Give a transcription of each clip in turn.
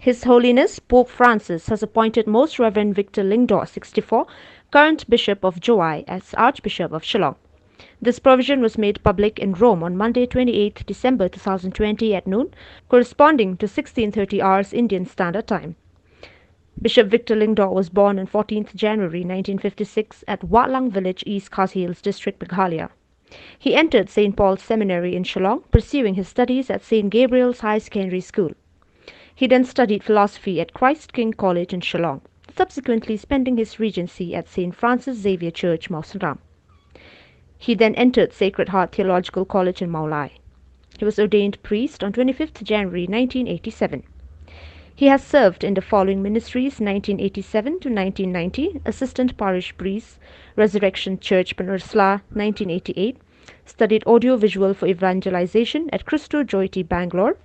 His Holiness Pope Francis has appointed Most Reverend Victor Lyngdoh, 64, current Bishop of Joai, as Archbishop of Shillong. This provision was made public in Rome on Monday, 28 December 2020 at noon, corresponding to 16:30 hours Indian Standard Time. Bishop Victor Lyngdoh was born on 14th January 1956 at Wat Lang Village, East Khasi Hills District, Meghalaya. He entered St. Paul's Seminary in Shillong, pursuing his studies at St. Gabriel's High Secondary School. He then studied philosophy at Christ King College in Shillong, subsequently spending his regency at St. Francis Xavier Church, Mawsynram. He then entered Sacred Heart Theological College in Maulai. He was ordained priest on 25th January 1987. He has served in the following ministries: 1987 to 1990, Assistant Parish Priest, Resurrection Church, Penursla, 1988, studied audio-visual for evangelization at Christo Joyti, Bangalore,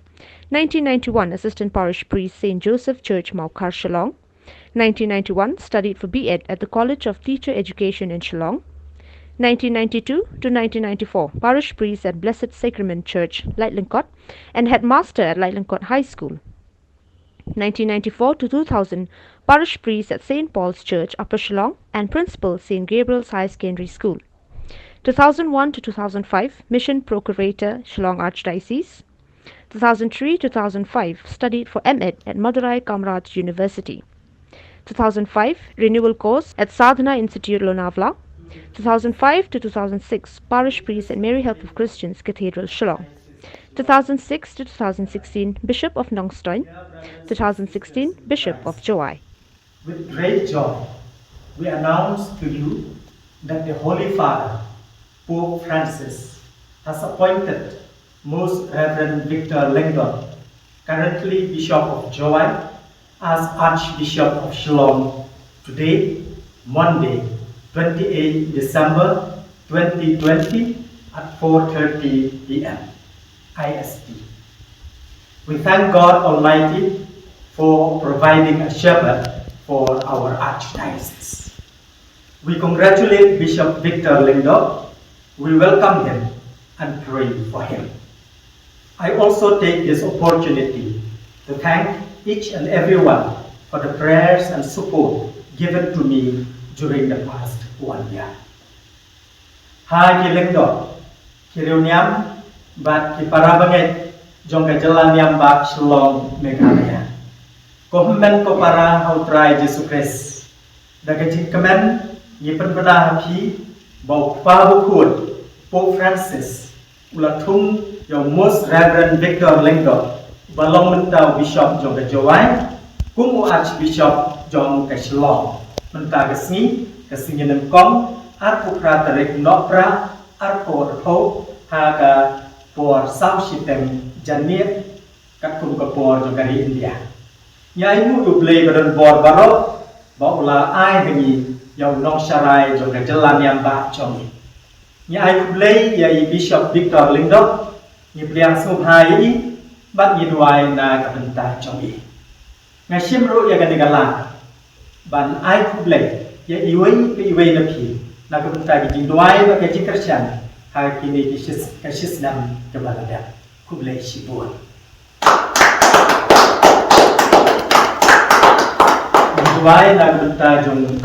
1991, Assistant Parish Priest, St. Joseph Church, Maukar, Shillong, 1991, studied for B.Ed at the College of Teacher Education in Shillong, 1992 to 1994, Parish Priest at Blessed Sacrament Church, Lyngdoh, and Headmaster at Lyngdoh High School. 1994 to 2000, Parish Priest at St. Paul's Church, Upper Shillong, and Principal, St. Gabriel's High Secondary School. 2001 to 2005, Mission Procurator, Shillong Archdiocese. 2003 to 2005, studied for M.Ed at Madurai Kamraj University. 2005, renewal course at Sadhana Institute, Lonavala. 2005 to 2006, Parish Priest at Mary Help of Christians, Cathedral, Shillong. 2006 to 2016, Bishop of Nongstoin. 2016, Bishop of Joai. With great joy, we announce to you that the Holy Father, Pope Francis, has appointed Most Reverend Victor Lyngdoh, currently Bishop of Joai, as Archbishop of Shillong today, Monday, 28 December 2020 at 4:30 p.m. IST. We thank God Almighty for providing a shepherd for our Archdiocese. We congratulate Bishop Victor Lyngdoh. We welcome him and pray for him. I also take this opportunity to thank each and everyone for the prayers and support given to me during the past 1 year. Hagi Lyngdoh, Kiriuniam, Bat Kiparabanget, Jongga Jalan Yambak Shillong, Meghalaya. Kohmen ko para hautrai Jesu Christ. Dagajin kemen, nyipen bedah hapi, bau pabukut, Pope Francis, ulatung yang Most Reverend Victor Lyngdoh, balong mentau Bishop Jongga Joai, kumu Archbishop Jong ke Shillong, mentah kesni, kesingin kong, arpu pratarik nopra, arpu arpo, haga por sau shitem janir kat kum kapor jogari India. Nyai mu dublei badan bor barok baula ai hengi yau nong sharai joga jalan yang ba chomi. Nyai dublei yai Bishop Victor Lyngdoh ni pliang sum hai bat ni duai na kapenta chomi. Ngai simru ya ganigala ban ai dublei ya iwei na pi na kapenta gi duai ba ke Christian. Hari kini kasis nam kebalada kublai sibur. Duai nak benta jong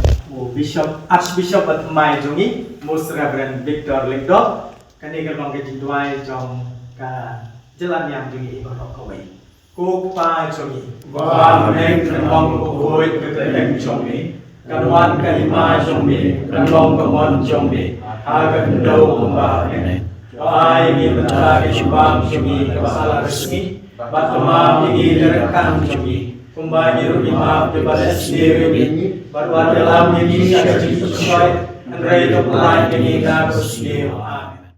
Archbishop atmai jongi Most Reverend Victor Lyngdoh kani kalong ke duai jong ka jalan yang jongi barok kawai. Ko pa jongi. Wa neng kalong ko koi ke keleng jongi. Kanuan kalima jongi, kalong kamon jongi. Haga Lyngdoh kumbahane. Wahai ni bentar kecubang jongi kebasala resmi. Batama tinggi direkam jongi. Kumbah jiru imam daripada sendiri ini. Baru dalam ini ada jitu soy. Andrei tu pelai ini nak bersendiri. Amin.